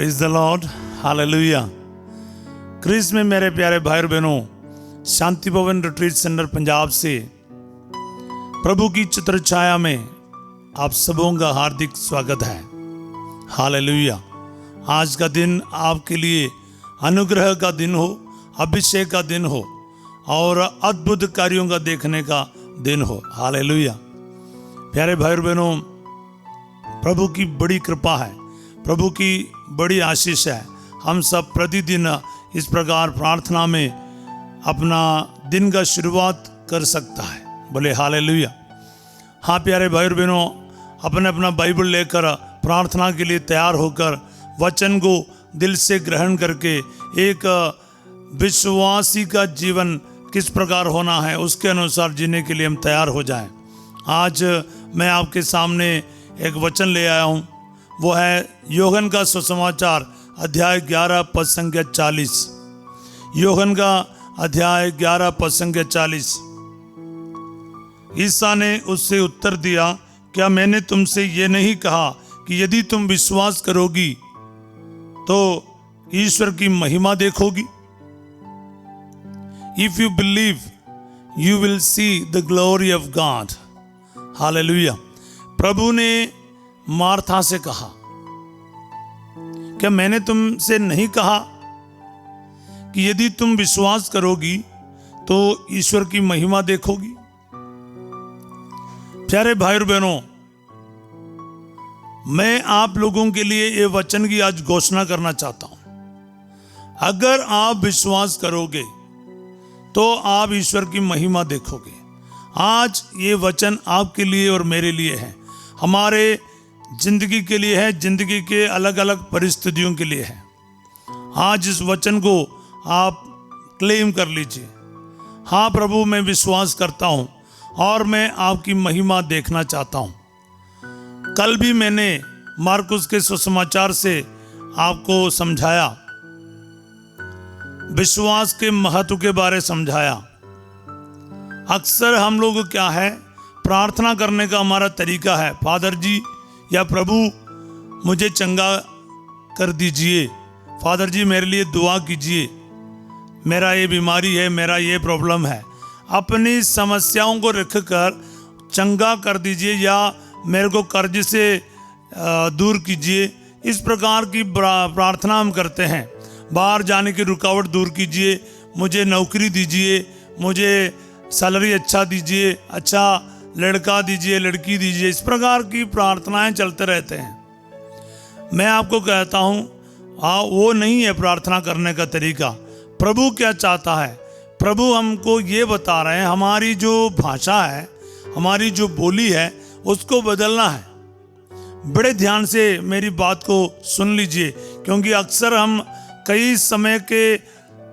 Praise the lord, hallelujah. Christ में मेरे प्यारे भाई और बहनों, शांति भवन रिट्रीट सेंटर पंजाब से प्रभु की चित्र छाया में आप सबों का हार्दिक स्वागत है। हालेलुया। आज का दिन आपके लिए अनुग्रह का दिन हो, अभिषेक का दिन हो और अद्भुत कार्यों का देखने का दिन हो। हालेलुया। प्यारे भाई और बहनों, प्रभु की बड़ी कृपा है, प्रभु की बड़ी आशीष है। हम सब प्रतिदिन इस प्रकार प्रार्थना में अपना दिन का शुरुआत कर सकता है। बोले हालेलुया। हाँ प्यारे भाई और बहनों, अपने अपना बाइबल लेकर प्रार्थना के लिए तैयार होकर वचन को दिल से ग्रहण करके एक विश्वासी का जीवन किस प्रकार होना है उसके अनुसार जीने के लिए हम तैयार हो जाएं। आज मैं आपके सामने एक वचन ले आया हूँ, वो है यूहन्ना का सुसमाचार अध्याय 11 पद संख्या 40। यूहन्ना का अध्याय 11 पद संख्या 40। ईसा ने उससे उत्तर दिया, क्या मैंने तुमसे ये नहीं कहा कि यदि तुम विश्वास करोगी तो ईश्वर की महिमा देखोगी? If you believe you will see the glory of God. Hallelujah. प्रभु ने मार्था से कहा, क्या मैंने तुमसे नहीं कहा कि यदि तुम विश्वास करोगी तो ईश्वर की महिमा देखोगी? प्यारे भाई और बहनों, मैं आप लोगों के लिए ये वचन की आज घोषणा करना चाहता हूं। अगर आप विश्वास करोगे तो आप ईश्वर की महिमा देखोगे। आज ये वचन आपके लिए और मेरे लिए है, हमारे जिंदगी के लिए है, जिंदगी के अलग अलग परिस्थितियों के लिए है। आज इस वचन को आप क्लेम कर लीजिए। हाँ प्रभु, मैं विश्वास करता हूँ और मैं आपकी महिमा देखना चाहता हूँ। कल भी मैंने मार्कुस के सुसमाचार से आपको समझाया, विश्वास के महत्व के बारे समझाया। अक्सर हम लोग क्या है, प्रार्थना करने का हमारा तरीका है, फादर जी या प्रभु मुझे चंगा कर दीजिए, फादर जी मेरे लिए दुआ कीजिए, मेरा ये बीमारी है, मेरा ये प्रॉब्लम है। अपनी समस्याओं को रखकर चंगा कर दीजिए या मेरे को कर्ज से दूर कीजिए, इस प्रकार की प्रार्थना हम करते हैं। बाहर जाने की रुकावट दूर कीजिए, मुझे नौकरी दीजिए, मुझे सैलरी अच्छा दीजिए, अच्छा लड़का दीजिए, लड़की दीजिए, इस प्रकार की प्रार्थनाएं चलते रहते हैं। मैं आपको कहता हूँ वो नहीं है प्रार्थना करने का तरीका। प्रभु क्या चाहता है? प्रभु हमको ये बता रहे हैं, हमारी जो भाषा है, हमारी जो बोली है, उसको बदलना है। बड़े ध्यान से मेरी बात को सुन लीजिए, क्योंकि अक्सर हम कई समय के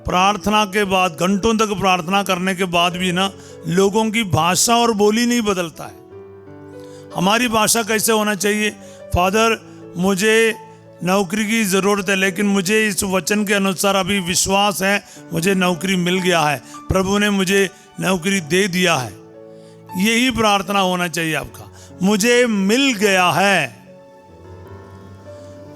प्रार्थना के बाद, घंटों तक प्रार्थना करने के बाद भी ना, लोगों की भाषा और बोली नहीं बदलता है। हमारी भाषा कैसे होना चाहिए? फादर मुझे नौकरी की ज़रूरत है, लेकिन मुझे इस वचन के अनुसार अभी विश्वास है, मुझे नौकरी मिल गया है, प्रभु ने मुझे नौकरी दे दिया है। यही प्रार्थना होना चाहिए आपका। मुझे मिल गया है,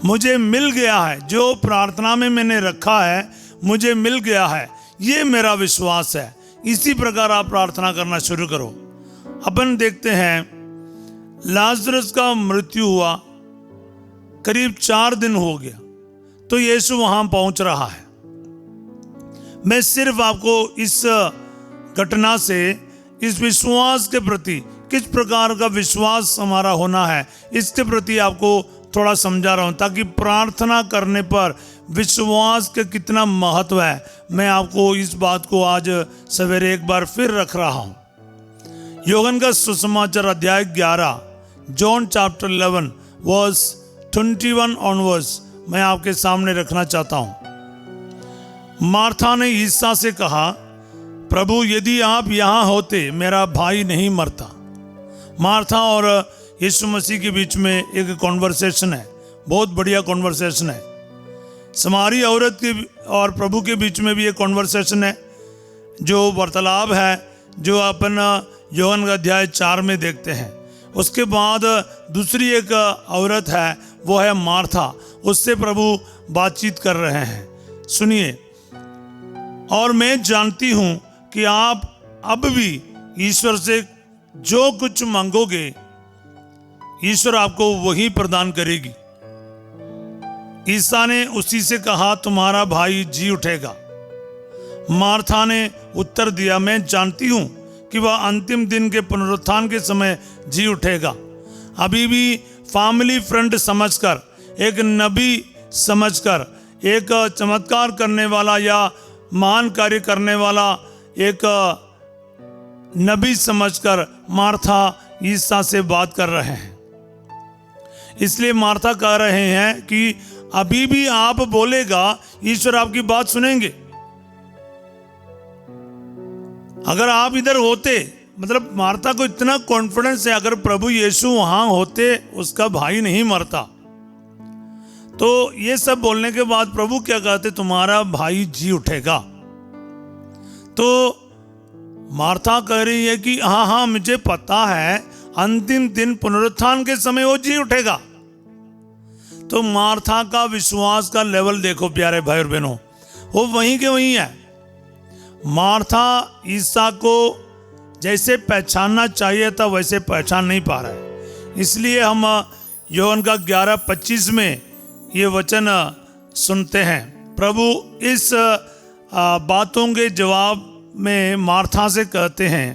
मुझे मिल गया है, जो प्रार्थना में मैंने रखा है मुझे मिल गया है, ये मेरा विश्वास है। इसी प्रकार आप प्रार्थना करना शुरू करो। अपन देखते हैं लाजरस का मृत्यु हुआ, करीब 4 दिन हो गया, तो यीशु वहां पहुंच रहा है। मैं सिर्फ आपको इस घटना से इस विश्वास के प्रति, किस प्रकार का विश्वास हमारा होना है, इसके प्रति आपको थोड़ा समझा रहा हूं, ताकि प्रार्थना करने पर विश्वास का कितना महत्व है, मैं आपको इस बात को आज सवेरे एक बार फिर रख रहा हूं। यूहन्ना का सुसमाचार अध्याय 11, जॉन चैप्टर 11 वर्स 21 ऑनवर्ड्स मैं आपके सामने रखना चाहता हूं। मार्था ने ईसा से कहा, प्रभु यदि आप यहाँ होते मेरा भाई नहीं मरता। मार्था और यीशु मसीह के बीच में एक कॉन्वर्सेशन है, बहुत बढ़िया कॉन्वर्सेशन है। समारी औरत के और प्रभु के बीच में भी एक कॉन्वर्सेशन है, जो वार्तालाप है, जो अपन यूहन्ना अध्याय 4 में देखते हैं। उसके बाद दूसरी एक औरत है, वो है मार्था। उससे प्रभु बातचीत कर रहे हैं। सुनिए, और मैं जानती हूं कि आप अब भी ईश्वर से जो कुछ मांगोगे ईश्वर आपको वही प्रदान करेगी। ईसा ने उसी से कहा, तुम्हारा भाई जी उठेगा। मार्था ने उत्तर दिया, मैं जानती हूं कि वह अंतिम दिन के पुनरुत्थान के समय जी उठेगा। अभी भी फैमिली फ्रेंड समझकर, एक नबी समझकर, एक चमत्कार करने वाला या महान कार्य करने वाला एक नबी समझकर मार्था ईसा से बात कर रहे हैं। इसलिए मार्था कह रहे हैं कि अभी भी आप बोलेगा, ईश्वर आपकी बात सुनेंगे। अगर आप इधर होते, मतलब मार्था को इतना कॉन्फिडेंस है, अगर प्रभु यीशु वहां होते उसका भाई नहीं मरता। तो ये सब बोलने के बाद प्रभु क्या कहते, तुम्हारा भाई जी उठेगा। तो मार्था कह रही है कि हाँ हाँ मुझे पता है, अंतिम दिन पुनरुत्थान के समय वो जी उठेगा। तो मार्था का विश्वास का लेवल देखो प्यारे भाई और बहनों, वो वहीं के वहीं है। मार्था ईसा को जैसे पहचानना चाहिए था वैसे पहचान नहीं पा रहा है। इसलिए हम योहन का 11:25 में ये वचन सुनते हैं। प्रभु इस बातों के जवाब में मार्था से कहते हैं,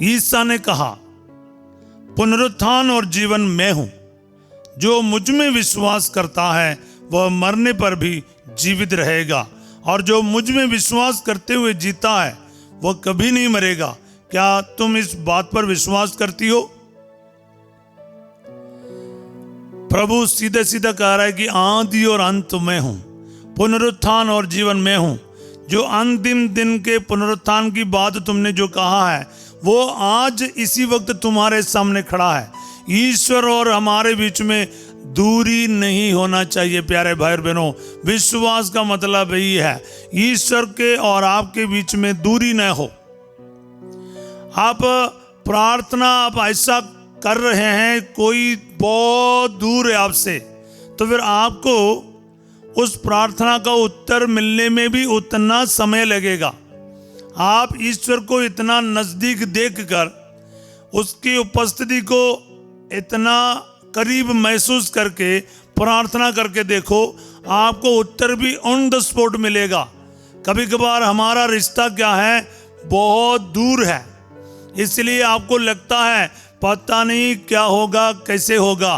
ईसा ने कहा, पुनरुत्थान और जीवन मैं हूं, जो मुझ में विश्वास करता है वह मरने पर भी जीवित रहेगा, और जो मुझ में विश्वास करते हुए जीता है वह कभी नहीं मरेगा। क्या तुम इस बात पर विश्वास करती हो? प्रभु सीधे सीधा कह रहा है कि आदि और अंत मैं हूं, पुनरुत्थान और जीवन मैं हूं। जो अंतिम दिन के पुनरुत्थान की बात तुमने जो कहा है वो आज इसी वक्त तुम्हारे सामने खड़ा है। ईश्वर और हमारे बीच में दूरी नहीं होना चाहिए प्यारे भाई और बहनों। विश्वास का मतलब यही है, ईश्वर के और आपके बीच में दूरी न हो। आप प्रार्थना आप ऐसा कर रहे हैं, कोई बहुत दूर है आपसे, तो फिर आपको उस प्रार्थना का उत्तर मिलने में भी उतना समय लगेगा। आप ईश्वर को इतना नजदीक देखकर उसकी उपस्थिति को इतना करीब महसूस करके प्रार्थना करके देखो, आपको उत्तर भी ऑन द स्पॉट मिलेगा। कभी कभार हमारा रिश्ता क्या है, बहुत दूर है, इसलिए आपको लगता है पता नहीं क्या होगा, कैसे होगा।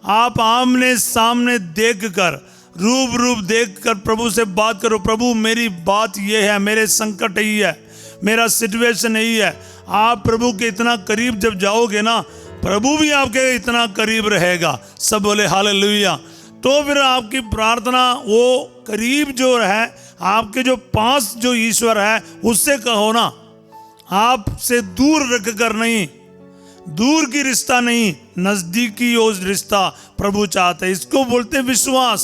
आप आमने सामने देखकर, रूप देखकर प्रभु से बात करो, प्रभु मेरी बात ये है, मेरे संकट यही है, मेरा सिचुएशन यही है। आप प्रभु के इतना करीब जब जाओगे ना, प्रभु भी आपके इतना करीब रहेगा। सब बोले हालेलुया। तो फिर आपकी प्रार्थना वो करीब जो है, आपके जो पास जो ईश्वर है उससे कहो ना, आपसे दूर रख कर नहीं, दूर की रिश्ता नहीं, नजदीकी वो रिश्ता प्रभु चाहते हैं। इसको बोलते हैं विश्वास।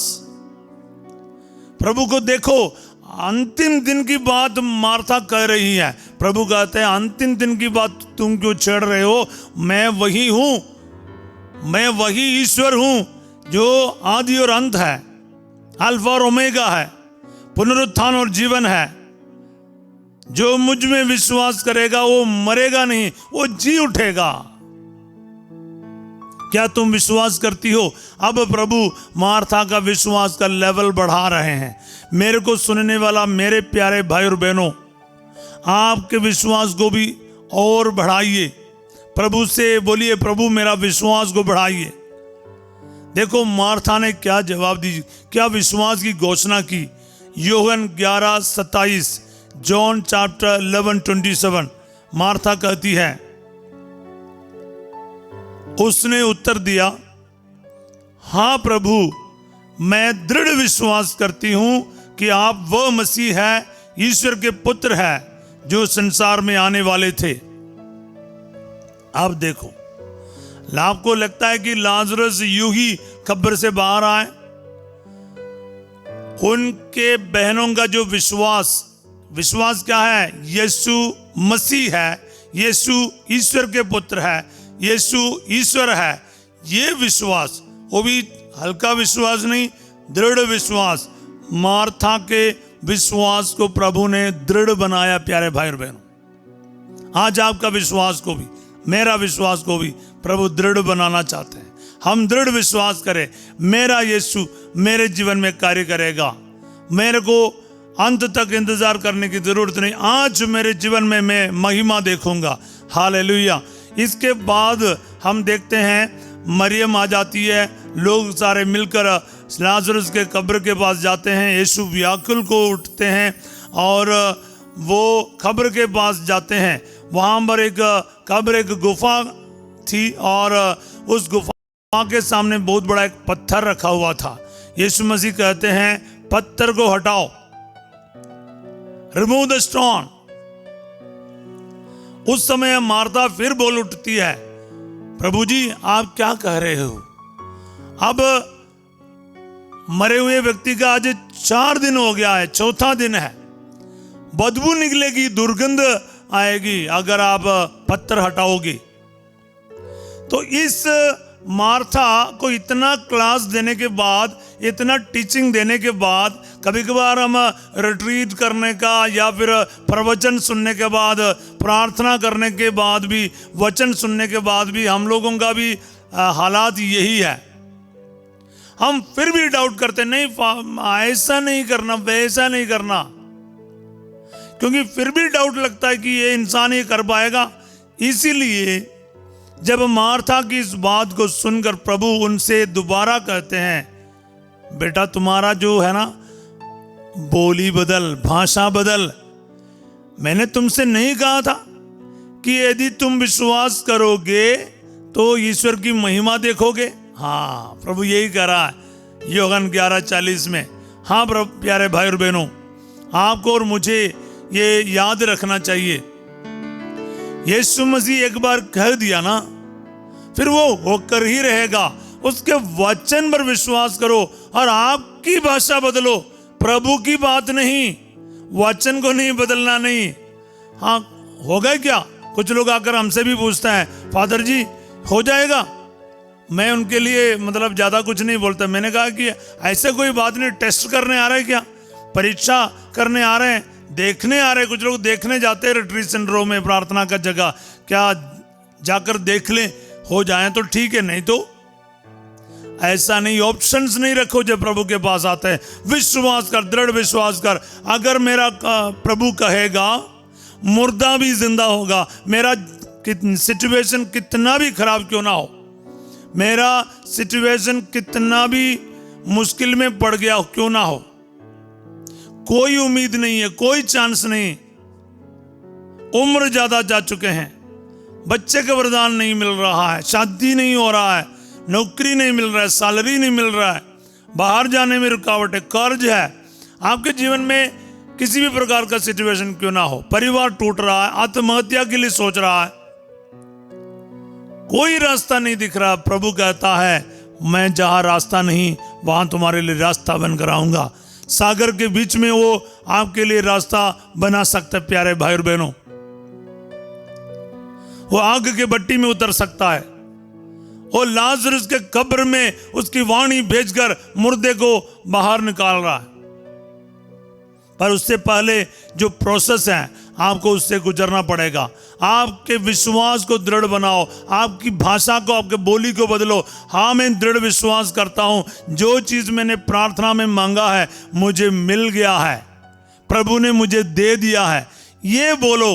प्रभु को देखो, अंतिम दिन की बात मार्था कह रही है, प्रभु कहते हैं अंतिम दिन की बात तुम क्यों छेड़ रहे हो, मैं वही हूं, मैं वही ईश्वर हूं जो आदि और अंत है, अल्फा और ओमेगा है, पुनरुत्थान और जीवन है। जो मुझ में विश्वास करेगा वो मरेगा नहीं, वो जी उठेगा। क्या तुम विश्वास करती हो? अब प्रभु मार्था का विश्वास का लेवल बढ़ा रहे हैं। मेरे को सुनने वाला मेरे प्यारे भाई और बहनों, आपके विश्वास को भी और बढ़ाइए। प्रभु से बोलिए, प्रभु मेरा विश्वास को बढ़ाइए। देखो मार्था ने क्या जवाब दी, क्या विश्वास की घोषणा की। योहन 11:27, जॉन चैप्टर 11:27, मार्था कहती है, उसने उत्तर दिया, हाँ प्रभु, मैं दृढ़ विश्वास करती हूं कि आप वह मसीह है, ईश्वर के पुत्र है, जो संसार में आने वाले थे। अब देखो, आपको लगता है कि लाजरस यूं ही कब्र से बाहर आए? उनके बहनों का जो विश्वास क्या है? यीशु मसीह है, यीशु ईश्वर के पुत्र है, यीशु ईश्वर है। ये विश्वास, वो भी हल्का विश्वास नहीं, दृढ़ विश्वास, मार्था के विश्वास को प्रभु ने दृढ़ बनाया। प्यारे भाई और बहनों, आज आपका विश्वास को भी, मेरा विश्वास को भी प्रभु दृढ़ बनाना चाहते हैं। हम दृढ़ विश्वास करें, मेरा यीशु मेरे जीवन में कार्य करेगा, मेरे को अंत तक इंतजार करने की जरूरत नहीं, आज मेरे जीवन में मैं महिमा देखूंगा। हालेलुया। इसके बाद हम देखते हैं मरियम आ जाती है, लोग सारे मिलकर लाजरस के कब्र के पास जाते हैं। यीशु व्याकुल को उठते हैं और वो कब्र के पास जाते हैं। वहाँ पर एक कब्र, एक गुफा थी और उस गुफा के सामने बहुत बड़ा एक पत्थर रखा हुआ था। यीशु मसीह कहते हैं पत्थर को हटाओ, रिमूव द स्टोन। उस समय मार्था फिर बोल उठती है, प्रभु जी आप क्या कह रहे हो? अब मरे हुए व्यक्ति का आज 4 दिन हो गया है, चौथा दिन है, बदबू निकलेगी, दुर्गंध आएगी अगर आप पत्थर हटाओगे। तो इस मार्था को इतना क्लास देने के बाद, इतना टीचिंग देने के बाद, कभी कभार हम रिट्रीट करने का या फिर प्रवचन सुनने के बाद, प्रार्थना करने के बाद भी, वचन सुनने के बाद भी हम लोगों का भी हालात यही है। हम फिर भी डाउट करते, नहीं ऐसा नहीं करना, वैसा नहीं करना, क्योंकि फिर भी डाउट लगता है कि ये इंसान ये कर पाएगा। इसीलिए जब मार्था की इस बात को सुनकर प्रभु उनसे दोबारा कहते हैं, बेटा तुम्हारा जो है ना बोली बदल, भाषा बदल। मैंने तुमसे नहीं कहा था कि यदि तुम विश्वास करोगे तो ईश्वर की महिमा देखोगे? हाँ, प्रभु यही कह रहा है योहन 11:40 में। हाँ प्रभु, प्यारे भाई और बहनों, आपको और मुझे ये याद रखना चाहिए, यीशु मसीह एक बार कह दिया ना, फिर वो होकर ही रहेगा। उसके वचन पर विश्वास करो और आपकी भाषा बदलो, प्रभु की बात नहीं, वचन को नहीं बदलना नहीं। हाँ, हो गए क्या? कुछ लोग आकर हमसे भी पूछते हैं, फादर जी हो जाएगा? मैं उनके लिए मतलब ज्यादा कुछ नहीं बोलता। मैंने कहा कि ऐसे कोई बात नहीं, टेस्ट करने आ रहे हैं क्या, परीक्षा करने आ रहे हैं, देखने आ रहे हैं। कुछ लोग देखने जाते हैं रिट्रीट सेंटरों में, प्रार्थना का जगह, क्या जाकर देख लें, हो जाए तो ठीक है, नहीं तो ऐसा नहीं। ऑप्शंस नहीं रखो जब प्रभु के पास आते हैं। विश्वास कर, दृढ़ विश्वास कर। अगर मेरा प्रभु कहेगा मुर्दा भी जिंदा होगा, मेरा सिचुएशन कितना भी खराब क्यों ना हो, मेरा सिचुएशन कितना भी मुश्किल में पड़ गया क्यों ना हो, कोई उम्मीद नहीं है, कोई चांस नहीं, उम्र ज्यादा जा चुके हैं, बच्चे का वरदान नहीं मिल रहा है, शादी नहीं हो रहा है, नौकरी नहीं मिल रहा है, सैलरी नहीं मिल रहा है, बाहर जाने में रुकावट है, कर्ज है, आपके जीवन में किसी भी प्रकार का सिचुएशन क्यों ना हो, परिवार टूट रहा है, आत्महत्या के लिए सोच रहा है, कोई रास्ता नहीं दिख रहा। प्रभु कहता है मैं जहां रास्ता नहीं वहां तुम्हारे लिए रास्ता बनकर आऊंगा। सागर के बीच में वो आपके लिए रास्ता बना सकता है। प्यारे भाई और बहनों, वो आग के भट्टी में उतर सकता है, वो लाजरस के कब्र में उसकी वाणी भेजकर मुर्दे को बाहर निकाल रहा है। पर उससे पहले जो प्रोसेस है आपको उससे गुजरना पड़ेगा। आपके विश्वास को दृढ़ बनाओ, आपकी भाषा को, आपके बोली को बदलो। हाँ, मैं दृढ़ विश्वास करता हूं, जो चीज मैंने प्रार्थना में मांगा है मुझे मिल गया है, प्रभु ने मुझे दे दिया है। ये बोलो,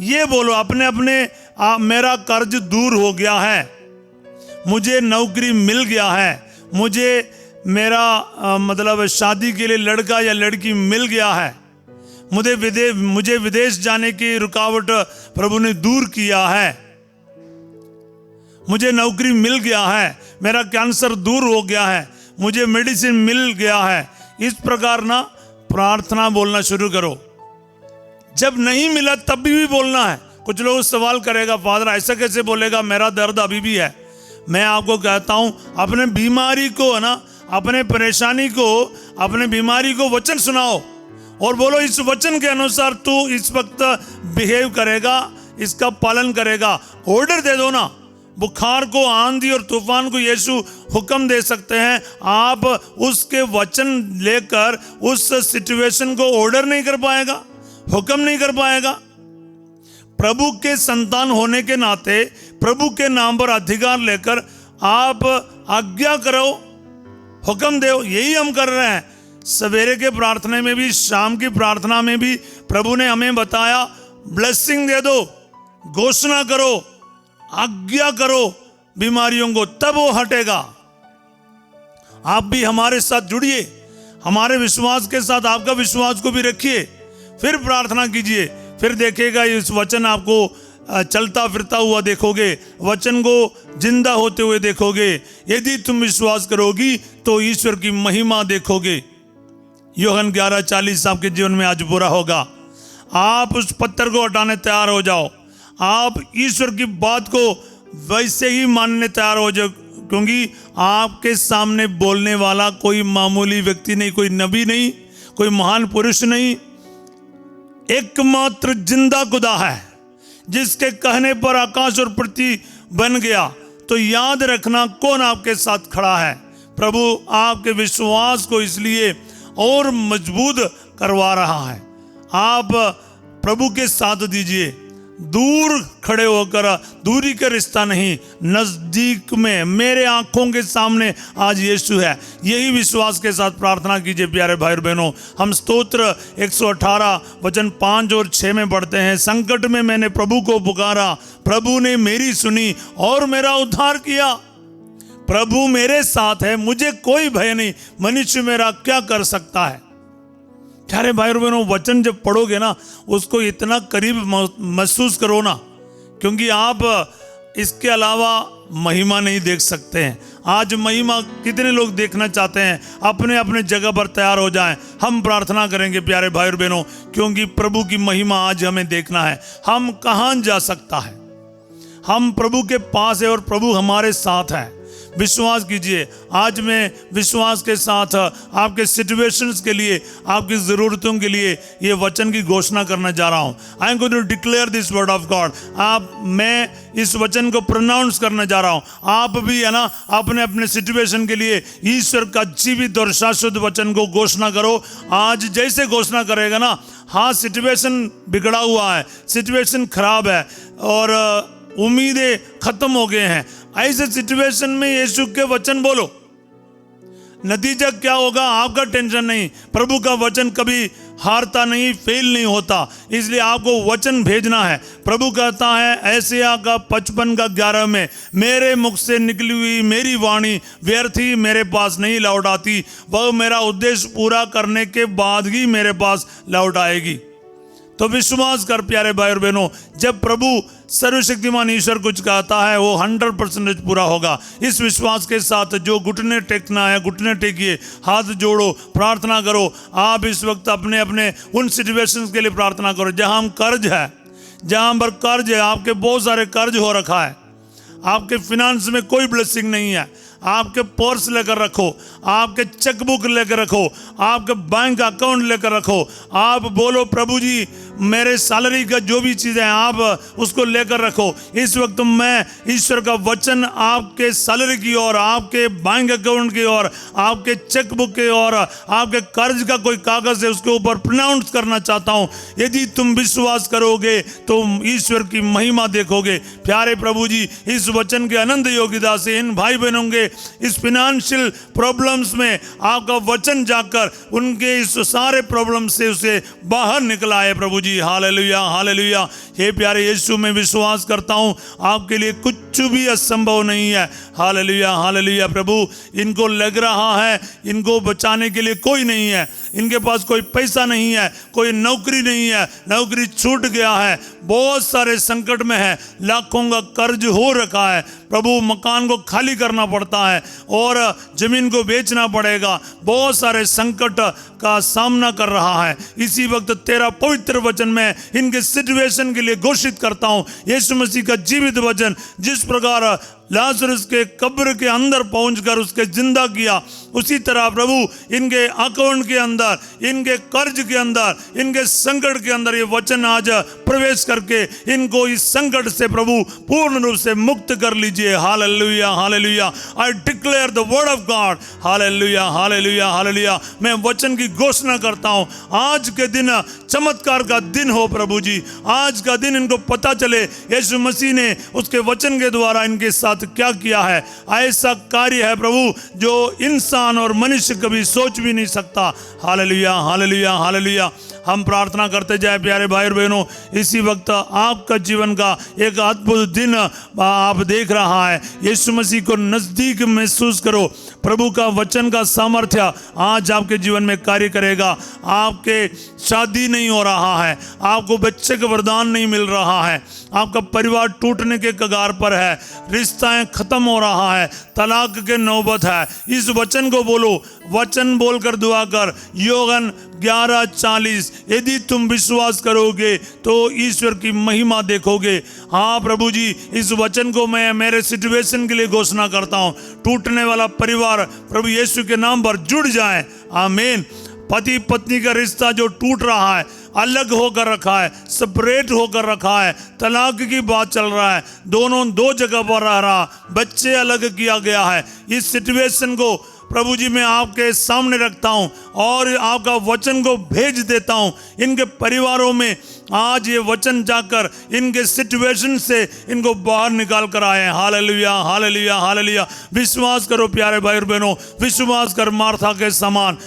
ये बोलो अपने अपने, मेरा कर्ज दूर हो गया है, मुझे नौकरी मिल गया है, मुझे मेरा मतलब शादी के लिए लड़का या लड़की मिल गया है, मुझे विदेश जाने की रुकावट प्रभु ने दूर किया है, मुझे नौकरी मिल गया है, मेरा कैंसर दूर हो गया है, मुझे मेडिसिन मिल गया है। इस प्रकार ना प्रार्थना बोलना शुरू करो। जब नहीं मिला तब भी बोलना है। कुछ लोग सवाल करेगा, फादर ऐसा कैसे बोलेगा, मेरा दर्द अभी भी है। मैं आपको कहता हूं, अपने बीमारी को है ना, अपने परेशानी को, अपने बीमारी को वचन सुनाओ और बोलो इस वचन के अनुसार तू इस वक्त बिहेव करेगा, इसका पालन करेगा। ऑर्डर दे दो ना, बुखार को, आंधी और तूफान को यीशु हुक्म दे सकते हैं। आप उसके वचन लेकर उस सिचुएशन को ऑर्डर नहीं कर पाएगा, हुक्म नहीं कर पाएगा। प्रभु के संतान होने के नाते प्रभु के नाम पर अधिकार लेकर आप आज्ञा करो, हुक्म दो। यही हम कर रहे हैं। सवेरे के प्रार्थना में भी, शाम की प्रार्थना में भी प्रभु ने हमें बताया, ब्लेसिंग दे दो, घोषणा करो, आज्ञा करो बीमारियों को, तब वो हटेगा। आप भी हमारे साथ जुड़िए, हमारे विश्वास के साथ आपका विश्वास को भी रखिए, फिर प्रार्थना कीजिए, फिर देखेगा इस वचन आपको चलता फिरता हुआ देखोगे, वचन को जिंदा होते हुए देखोगे। यदि तुम विश्वास करोगी तो ईश्वर की महिमा देखोगे। यूहन्ना 11:40 आपके जीवन में आज पूरा होगा। आप उस पत्थर को हटाने तैयार हो जाओ। आप ईश्वर की बात को वैसे ही मानने तैयार हो जाओ, क्योंकि आपके सामने बोलने वाला कोई मामूली व्यक्ति नहीं, कोई नबी नहीं, कोई महान पुरुष नहीं, एकमात्र जिंदा खुदा है, जिसके कहने पर आकाश और पृथ्वी बन गया। तो याद रखना कौन आपके साथ खड़ा है। प्रभु आपके विश्वास को इसलिए और मजबूत करवा रहा है। आप प्रभु के साथ दीजिए। दूर खड़े होकर, दूरी का रिश्ता नहीं, नजदीक में मेरे आंखों के सामने आज यीशु है। यही विश्वास के साथ प्रार्थना कीजिए प्यारे भाई और बहनों। हम स्तोत्र 118 वचन 5 और 6 में पढ़ते हैं, संकट में मैंने प्रभु को पुकारा, प्रभु ने मेरी सुनी और मेरा उद्धार किया। प्रभु मेरे साथ है, मुझे कोई भय नहीं, मनुष्य मेरा क्या कर सकता है। प्यारे भाई और बहनों, वचन जब पढ़ोगे ना, उसको इतना करीब महसूस करो ना, क्योंकि आप इसके अलावा महिमा नहीं देख सकते हैं। आज महिमा कितने लोग देखना चाहते हैं, अपने अपने जगह पर तैयार हो जाएं। हम प्रार्थना करेंगे प्यारे भाई और बहनों, क्योंकि प्रभु की महिमा आज हमें देखना है। हम कहाँ जा सकता है, हम प्रभु के पास है और प्रभु हमारे साथ है। विश्वास कीजिए। आज मैं विश्वास के साथ आपके सिचुएशंस के लिए, आपकी ज़रूरतों के लिए ये वचन की घोषणा करना जा रहा हूँ। I am going to declare this word of God. मैं इस वचन को प्रोनाउंस करने जा रहा हूँ। आप भी है ना, अपने अपने सिचुएशन के लिए ईश्वर का जीवित और शाश्वत वचन को घोषणा करो। आज जैसे घोषणा करेगा ना, हाँ सिचुएशन बिगड़ा हुआ है, सिचुएशन खराब है और उम्मीदें खत्म हो गए हैं, ऐसे सिचुएशन में यीशु के वचन बोलो। नतीजा क्या होगा आपका टेंशन नहीं। प्रभु का वचन कभी हारता नहीं, फेल नहीं होता, इसलिए आपको वचन भेजना है। प्रभु कहता है ऐसाया का 55:11 में, मेरे मुख से निकली हुई मेरी वाणी व्यर्थ ही मेरे पास नहीं लौट आती, वह मेरा उद्देश्य पूरा करने के बाद ही मेरे पास लौट आएगी। तो विश्वास कर प्यारे भाई और बहनों, जब प्रभु सर्वशक्तिमान ईश्वर कुछ कहता है वो 100% पूरा होगा। इस विश्वास के साथ जो घुटने टेकना है घुटने टेकिए, हाथ जोड़ो, प्रार्थना करो। आप इस वक्त अपने अपने उन सिचुएशंस के लिए प्रार्थना करो जहां हम कर्ज है, जहां पर कर्ज है, आपके बहुत सारे कर्ज हो रखा है, आपके फिनांस में कोई ब्लेसिंग नहीं है, आपके पर्स लेकर रखो, आपके चेकबुक लेकर रखो, आपके बैंक अकाउंट लेकर रखो। आप बोलो प्रभु जी मेरे सैलरी का जो भी चीज़ें हैं आप उसको लेकर रखो। इस वक्त मैं ईश्वर का वचन आपके सैलरी की ओर, आपके बैंक अकाउंट की ओर, आपके चेकबुक की ओर, आपके कर्ज का कोई कागज है उसके ऊपर प्रोनाउंस करना चाहता हूँ। यदि तुम विश्वास करोगे तो ईश्वर की महिमा देखोगे। प्यारे प्रभु जी, इस वचन के अनंत योग्यता से इन भाई बहनों के इस फिनेंशियल प्रॉब्लम्स में आपका वचन जाकर उनके इस सारे प्रॉब्लम से उसे बाहर निकला है प्रभु जी। Hallelujah hallelujah. हे प्यारे यीशु, मैं विश्वास करता हूं आपके लिए कुछ भी असंभव नहीं है। Hallelujah hallelujah. प्रभु, इनको लग रहा है इनको बचाने के लिए कोई नहीं है, इनके पास कोई पैसा नहीं है, कोई नौकरी नहीं है, नौकरी छूट गया है, बहुत सारे संकट में है, लाखों का कर्ज हो रखा है। प्रभु, मकान को खाली करना पड़ता है और जमीन को बेचना पड़ेगा, बहुत सारे संकट का सामना कर रहा है। इसी वक्त तेरा पवित्र वचन में इनके सिचुएशन के लिए घोषित करता हूं। यीशु मसीह का जीवित वचन जिस प्रकार लाजरस के कब्र के अंदर पहुंचकर उसके जिंदा किया, उसी तरह प्रभु इनके अकाउंट के अंदर, इनके कर्ज के अंदर, इनके संकट के अंदर ये वचन आज प्रवेश करके इनको इस संकट से प्रभु पूर्ण रूप से मुक्त कर लीजिए। Hallelujah hallelujah. I declare the word of God. Hallelujah hallelujah hallelujah. मैं वचन की घोषणा करता हूं, आज के दिन चमत्कार का दिन हो प्रभु जी। आज का दिन इनको पता चले यीशु मसीह ने उसके वचन के द्वारा इनके साथ क्या किया है। ऐसा कार्य है प्रभु जो इंसान और मनुष्य कभी सोच भी नहीं सकता। Hallelujah hallelujah hallelujah. हम प्रार्थना करते जाए प्यारे भाई और बहनों, इसी वक्त आपका जीवन का एक अद्भुत दिन आप देख रहा है। यीशु मसीह को नजदीक महसूस करो। प्रभु का वचन का सामर्थ्य आज आपके जीवन में कार्य करेगा। आपके शादी नहीं हो रहा है, आपको बच्चे का वरदान नहीं मिल रहा है, आपका परिवार टूटने के कगार पर है, रिश्ताएं खत्म हो रहा है, तलाक के नौबत है, इस वचन को बोलो। वचन बोलकर दुआ कर। योगन 11:40, यदि तुम विश्वास करोगे तो ईश्वर की महिमा देखोगे। हाँ प्रभु जी, इस वचन को मैं मेरे सिचुएशन के लिए घोषणा करता हूँ। टूटने वाला परिवार प्रभु यीशु के नाम पर जुड़ जाए। आमीन। पति पत्नी का रिश्ता जो टूट रहा है, अलग होकर रखा है, सेपरेट होकर रखा है, तलाक की बात चल रहा है, दोनों दो जगह पर रह रहा, बच्चे अलग किया गया है, इस सिचुएशन को प्रभु जी मैं आपके सामने रखता हूं और आपका वचन को भेज देता हूं। इनके परिवारों में आज ये वचन जाकर इनके सिचुएशन से इनको बाहर निकाल कर आए। Hallelujah hallelujah hallelujah. विश्वास करो प्यारे भाई और बहनों, विश्वास कर। मार्था के समान,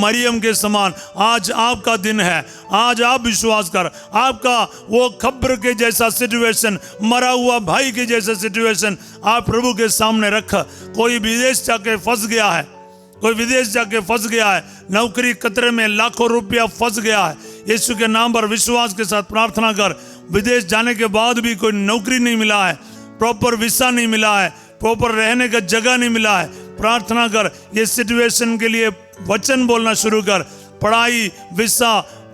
मरियम के समान आज आपका दिन है। आज आप विश्वास कर। आपका वो कब्र के जैसा सिचुएशन, मरा हुआ भाई के जैसा सिचुएशन आप प्रभु के सामने रख। कोई विदेश जाके फंस गया है, कोई विदेश जाके फंस गया है, नौकरी कतरे में लाखों रुपया फंस गया है। यीशु के नाम पर विश्वास के साथ प्रार्थना कर। विदेश जाने के बाद भी कोई नौकरी नहीं मिला है, प्रॉपर वीसा नहीं मिला है, प्रॉपर रहने का जगह नहीं मिला है, प्रार्थना कर। ये सिचुएशन के लिए वचन बोलना शुरू कर। पढ़ाई, वीसा,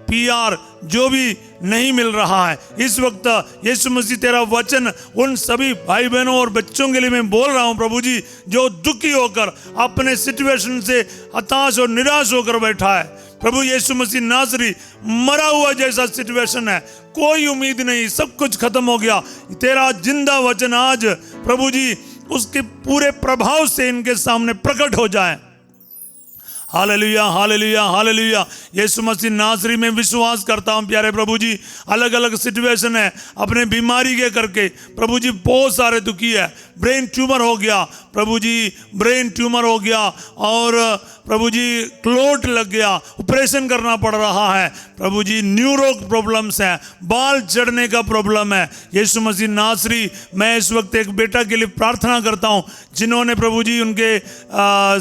PR जो भी नहीं मिल रहा है, इस वक्त यीशु मसीह तेरा वचन उन सभी भाई बहनों और बच्चों के लिए मैं बोल रहा हूं प्रभु जी, जो दुखी होकर अपने सिचुएशन से हताश और निराश होकर बैठा है। प्रभु यीशु मसीह नासरी, मरा हुआ जैसा सिचुएशन है, कोई उम्मीद नहीं, सब कुछ खत्म हो गया। तेरा जिंदा वचन आज प्रभु जी उसके पूरे प्रभाव से इनके सामने प्रकट हो जाए। Hallelujah hallelujah hallelujah. यीशु मसीह नासरी में विश्वास करता हूं प्यारे प्रभु जी। अलग अलग सिचुएशन है अपने बीमारी के करके, प्रभु जी बहुत सारे दुखी है। ब्रेन ट्यूमर हो गया प्रभु जी, ब्रेन ट्यूमर हो गया, और प्रभु जी क्लोट लग गया, ऑपरेशन करना पड़ रहा है। प्रभु जी न्यूरो प्रॉब्लम्स है, बाल झड़ने का प्रॉब्लम है। यीशु मसीह नासरी, मैं इस वक्त एक बेटा के लिए प्रार्थना करता हूं जिन्होंने प्रभु जी उनके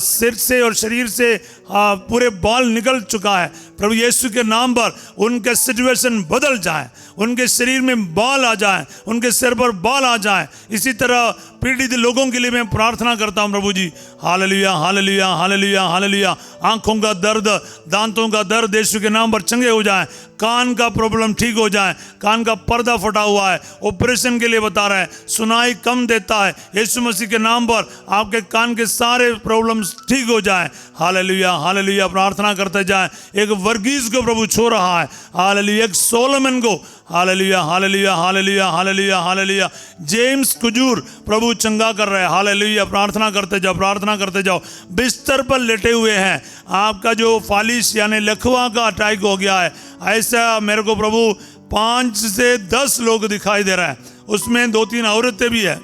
सिर से और शरीर से पूरे बाल निकल चुका है। प्रभु यीशु के नाम पर उनके सिचुएशन बदल जाए, उनके शरीर में बाल आ जाए, उनके सिर पर बाल आ जाए। इसी तरह पीड़ित लोगों के लिए मैं प्रार्थना करता हूं प्रभु जी। Hallelujah hallelujah hallelujah hallelujah. आंखों का दर्द, दांतों का दर्द यीशु के नाम पर चंगे हो जाए। कान का प्रॉब्लम ठीक हो जाए, कान का पर्दा फटा हुआ है, ऑपरेशन के लिए बता रहा है, सुनाई कम देता है, यीशु मसीह के नाम पर आपके कान के सारे प्रॉब्लम्स ठीक हो जाए। Hallelujah hallelujah. प्रार्थना करते जाए। एक वर्गीस को प्रभु छू रहा है। हालेलुया। एक सोलोमन को, hallelujah hallelujah hallelujah hallelujah hallelujah. James Kujur प्रभु चंगा कर रहे हैं। हालेलुया। प्रार्थना करते जाओ, प्रार्थना करते जाओ। बिस्तर पर लेटे हुए हैं, आपका जो फालिश यानी लकवा का अटैक हो गया है, ऐसा मेरे को प्रभु 5 से 10 लोग दिखाई दे रहा है, उसमें 2-3 औरतें भी है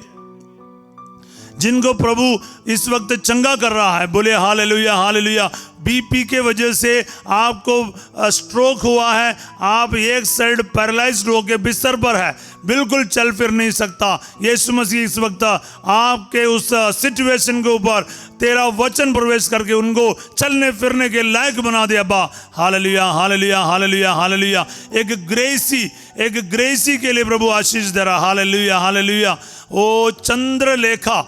जिनको प्रभु इस वक्त चंगा कर रहा है। बोले हालेलुया हालेलुया। BP के वजह से आपको स्ट्रोक हुआ है, आप एक साइड पैरालाइज्ड होकर बिस्तर पर है, बिल्कुल चल फिर नहीं सकता। यीशु मसीह इस वक्त आपके उस सिचुएशन के ऊपर तेरा वचन प्रवेश करके उनको चलने फिरने के लायक बना दिया बा। Hallelujah hallelujah hallelujah hallelujah. एक ग्रेसी के लिए प्रभु आशीष दे रहा। Hallelujah hallelujah. ओ चंद्रलेखा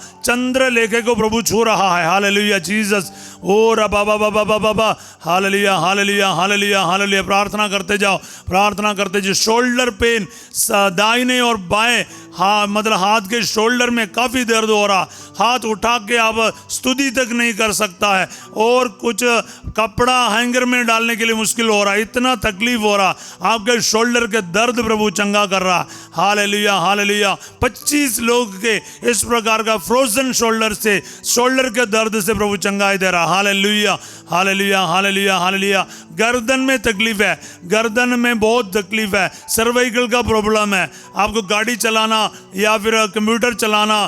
को प्रभु छू रहा है। Hallelujah Jesus. ओ रबा बाबा बाबा बाबा, हालेलुया हालेलुया हालेलुया हालेलुया। प्रार्थना करते जाओ, प्रार्थना करते जाओ। शोल्डर पेन, दाहिने और बाएं मतलब हाथ के शोल्डर में काफ़ी दर्द हो रहा, हाथ उठा के अब स्तुति तक नहीं कर सकता है, और कुछ कपड़ा हैंगर में डालने के लिए मुश्किल हो रहा है, इतना तकलीफ हो रहा। आपके शोल्डर के दर्द प्रभु चंगा कर रहा। Hallelujah hallelujah. 25 लोग के इस प्रकार का फ्रोजन शोल्डर से, शोल्डर के दर्द से प्रभु चंगाई दे रहा। Hallelujah hallelujah hallelujah hallelujah. गर्दन में तकलीफ है, गर्दन में बहुत तकलीफ है, सर्वाइकल का प्रॉब्लम है, आपको गाड़ी चलाना या फिर कंप्यूटर चलाना,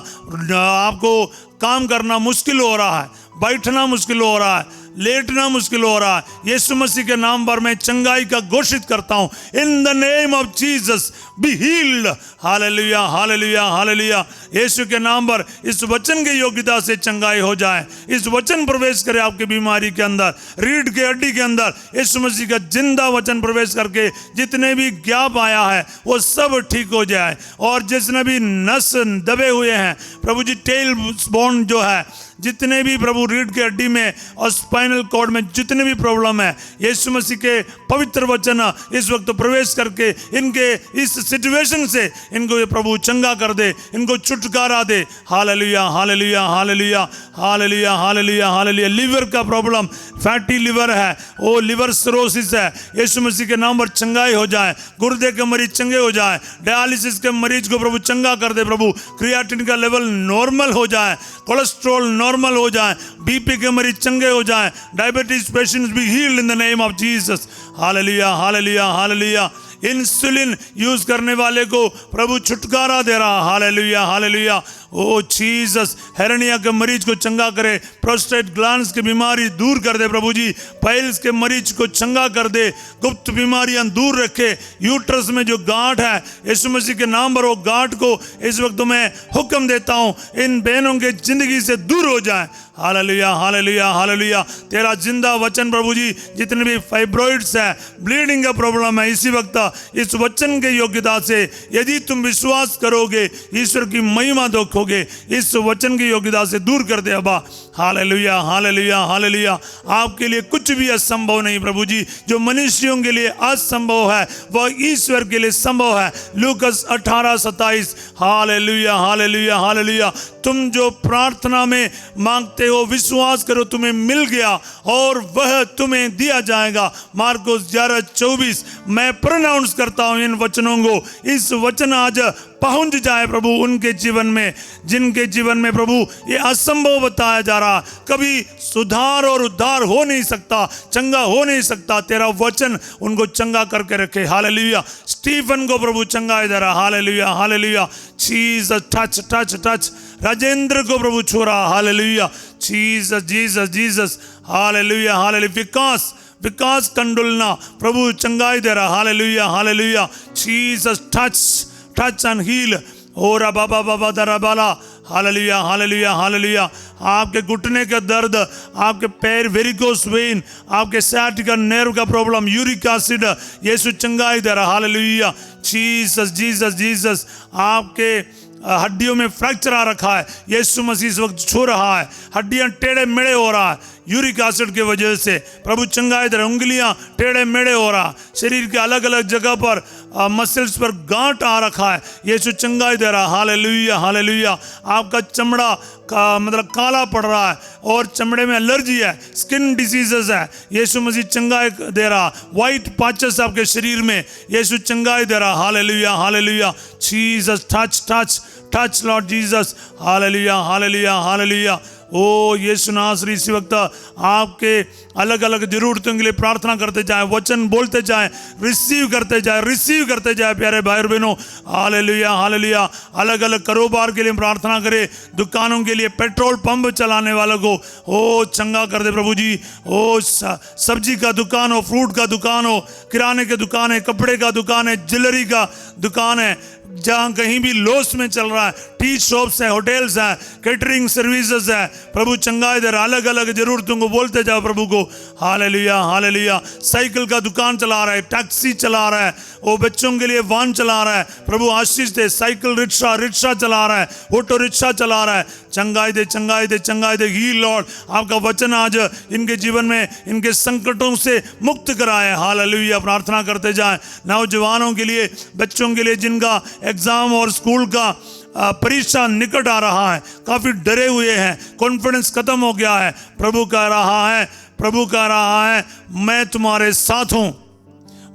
आपको काम करना मुश्किल हो रहा है, बैठना मुश्किल हो रहा है, लेटना मुश्किल हो रहा है। यीशु मसीह के नाम पर मैं चंगाई का घोषित करता हूं, in the name of Jesus be healed. Hallelujah hallelujah hallelujah. यीशु के नाम पर इस वचन की योग्यता से चंगाई हो जाए, इस वचन प्रवेश करे आपकी बीमारी के अंदर, रीढ़ के हड्डी के अंदर यीशु मसीह का जिंदा वचन प्रवेश करके जितने भी गैप आया है वो सब ठीक हो जाए, और जिसने भी नस दबे हुए हैं प्रभु जी, टेल बोन जो है, जितने भी प्रभु रीढ़ के हड्डी में और स्पाइनल कॉर्ड में जितने भी प्रॉब्लम है, यीशु मसीह के पवित्र वचन इस वक्त प्रवेश करके इनके इस सिचुएशन से इनको ये प्रभु चंगा कर दे, इनको छुटकारा दे। Hallelujah hallelujah hallelujah hallelujah hallelujah hallelujah. Liver का प्रॉब्लम, फैटी लीवर है, वो लिवर सिरोसिस है, यीशु मसीह के नाम पर चंगाई हो जाए। गुर्दे के मरीज चंगे हो जाए, डायलिसिस के मरीज को प्रभु चंगा कर दे प्रभु, क्रिएटिन का लेवल नॉर्मल हो जाए, कोलेस्ट्रॉल नॉर्मल हो जाए, बीपी के मरीज चंगे हो जाए, diabetes patients be healed in the name of Jesus. Hallelujah hallelujah hallelujah. Insulin use करने वाले को प्रभु छुटकारा दे रहा। Hallelujah hallelujah. ओ जीसस, हेरनिया के मरीज को चंगा करे, प्रोस्टेट ग्लैंड्स की बीमारी दूर कर दे प्रभु जी, पाइल्स के मरीज को चंगा कर दे, गुप्त बीमारियां दूर रखे। यूट्रस में जो गांठ है यीशु मसीह के नाम पर वो गांठ को इस वक्त मैं हुक्म देता हूं, इन बहनों के जिंदगी से दूर हो जाए। Hallelujah hallelujah hallelujah. तेरा जिंदा वचन प्रभु जी, जितने भी फाइब्रॉइड्स है, ब्लीडिंग का प्रॉब्लम है, इसी वक्त इस वचन के योग्यता से यदि तुम विश्वास करोगे ईश्वर की महिमा देखोगे, इस वचन की योग्यता से दूर कर दे अब्बा। Hallelujah hallelujah hallelujah. आपके लिए कुछ भी असंभव नहीं प्रभु जी, जो मनुष्यों के लिए असंभव है वह ईश्वर के लिए संभव है। लूकस 18:27। Hallelujah hallelujah hallelujah. तुम जो प्रार्थना में मांगते हो विश्वास करो तुम्हें मिल गया और वह तुम्हें दिया जाएगा। मार्कुस 11:24। मैं प्रोनाउंस करता हूं इन वचनों को, इस वचन आज पहुंच जाए प्रभु उनके जीवन में, जिनके जीवन में प्रभु ये असंभव बताया जा रहा, कभी सुधार और उद्धार हो नहीं सकता, चंगा हो नहीं सकता, तेरा वचन उनको चंगा करके रखे। हालेलुया। स्टीफन को प्रभु चंगा दे रहा। Hallelujah hallelujah. Jesus, touch touch touch. Rajendra को प्रभु छू रहा। Hallelujah. Jesus Jesus Jesus. Hallelujah hallelujah. Vikas, Vikas Kandulna प्रभु चंगाई दे रहा। Hallelujah hallelujah. Jesus, touch touch and heal. ओरा बाबा बाबा दरा बाला। Hallelujah hallelujah hallelujah. आपके घुटने का दर्द, आपके पैर वेरिकोस वेन, आपके सैटिका नर्व का प्रॉब्लम, यूरिक एसिड, यीशु चंगाई दे रहा। हालेलुया। Jesus Jesus Jesus. आपके हड्डियों में फ्रैक्चर आ रखा है, यीशु मसीह इस वक्त छू रहा है, हड्डियां टेढ़े मेढ़े हो रहा है यूरिक एसिड की वजह से, प्रभु चंगाई दे रहा। उंगलियां टेढ़े मेढ़े हो रहा, शरीर के अलग अलग जगह पर मसल्स पर गांठ आ रखा है, यीशु चंगाई दे रहा। Hallelujah hallelujah. आपका चमड़ा का मतलब काला पड़ रहा है और चमड़े में एलर्जी है, स्किन डिसीजेस है, यीशु मसीह चंगाई दे रहा। वाइट पैचेस आपके शरीर में, यीशु चंगाई दे रहा। Hallelujah hallelujah. Jesus, touch touch touch Lord Jesus. Hallelujah hallelujah hallelujah. ओ यीशु नासरी, इसी वक्त आपके अलग अलग जरूरतों के लिए प्रार्थना करते जाए, वचन बोलते जाए, रिसीव करते जाए प्यारे भाई और बहनों। Hallelujah hallelujah. अलग अलग कारोबार के लिए प्रार्थना करें, दुकानों के लिए, पेट्रोल पंप चलाने वालों को ओ चंगा कर दे प्रभु जी। ओ सब्जी का दुकान हो, फ्रूट का दुकान हो, किराने के दुकान है, कपड़े का दुकान है, ज्वेलरी का दुकान है, जहाँ कहीं भी लॉस में चल रहा है, टी शॉप्स हैं, होटल्स हैं, केटरिंग सर्विसेज है। प्रभु चंगाई दे, अलग अलग जरूरतों को बोलते जाओ प्रभु को। Hallelujah hallelujah. साइकिल का दुकान चला रहा है, टैक्सी चला रहा है, वो बच्चों के लिए वाहन चला रहा है, प्रभु आशीष दे। साइकिल रिक्शा रिक्शा चला रहा है, ऑटो रिक्शा चला रहा है, चंगाई दे चंगाई दे चंगाई दे। ही लॉर्ड, आपका वचन आज इनके जीवन में इनके संकटों से मुक्त कराए। हालेलुया। प्रार्थना करते जाएं नौजवानों के लिए, बच्चों के लिए जिनका एग्जाम और स्कूल का परीक्षा निकट आ रहा है, काफी डरे हुए हैं, कॉन्फिडेंस खत्म हो गया है। प्रभु कह रहा है मैं तुम्हारे साथ हूं,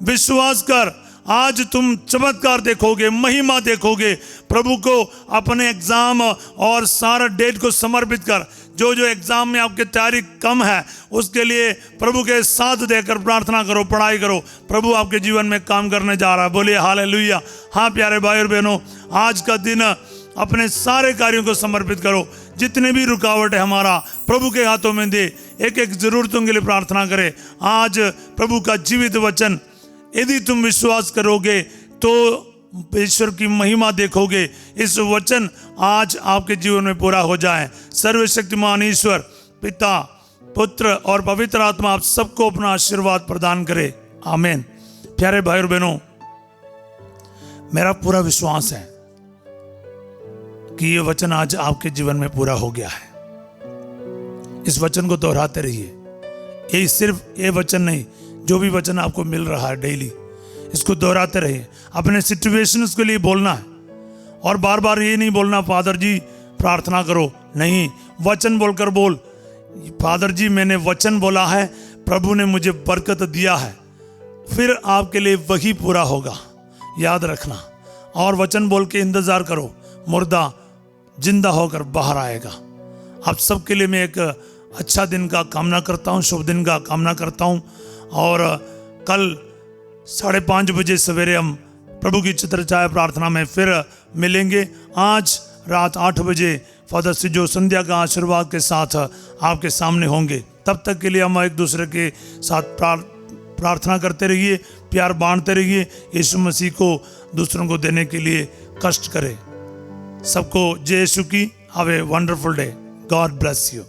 विश्वास कर। आज तुम चमत्कार देखोगे, महिमा देखोगे। प्रभु को अपने एग्जाम और सारा डेट को समर्पित कर। जो जो एग्जाम में आपकी तैयारी कम है उसके लिए प्रभु के साथ देकर प्रार्थना करो, पढ़ाई करो। प्रभु आपके जीवन में काम करने जा रहा है। बोलिए हालेलुया। हाँ प्यारे भाई और बहनों, आज का दिन अपने सारे कार्यों को समर्पित करो। जितने भी रुकावट है हमारा प्रभु के हाथों में दे। एक एक जरूरतों के लिए प्रार्थना करें। आज प्रभु का जीवित वचन यदि तुम विश्वास करोगे तो ईश्वर की महिमा देखोगे। इस वचन आज आपके जीवन में पूरा हो जाए। सर्वशक्तिमान ईश्वर पिता, पुत्र और पवित्र आत्मा आप सबको अपना आशीर्वाद प्रदान करे। आमीन। प्यारे भाई और बहनों, मेरा पूरा विश्वास है कि ये वचन आज आपके जीवन में पूरा हो गया है। इस वचन को दोहराते रहिए। ये सिर्फ ये वचन नहीं, जो भी वचन आपको मिल रहा है डेली, इसको दोहराते रहिए। अपने सिचुएशंस के लिए बोलना है और बार बार ये नहीं बोलना फादर जी प्रार्थना करो, नहीं, वचन बोलकर बोल। फादर जी मैंने वचन बोला है, प्रभु ने मुझे बरकत दिया है, फिर आपके लिए वही पूरा होगा, याद रखना। और वचन बोल के इंतजार करो, मुर्दा जिंदा होकर बाहर आएगा। आप सबके लिए मैं एक अच्छा दिन का कामना करता हूँ, शुभ दिन का कामना करता हूँ। और कल 5:30 बजे सवेरे हम प्रभु की चित्रछाया प्रार्थना में फिर मिलेंगे। आज रात 8 बजे फादर सिजो संध्या का आशीर्वाद के साथ आपके सामने होंगे। तब तक के लिए हम एक दूसरे के साथ प्रार्थना करते रहिए, प्यार बांटते रहिए। यीशु मसीह को दूसरों को देने के लिए कष्ट करें। सबको जय यीशु की। Have a wonderful day. God bless you.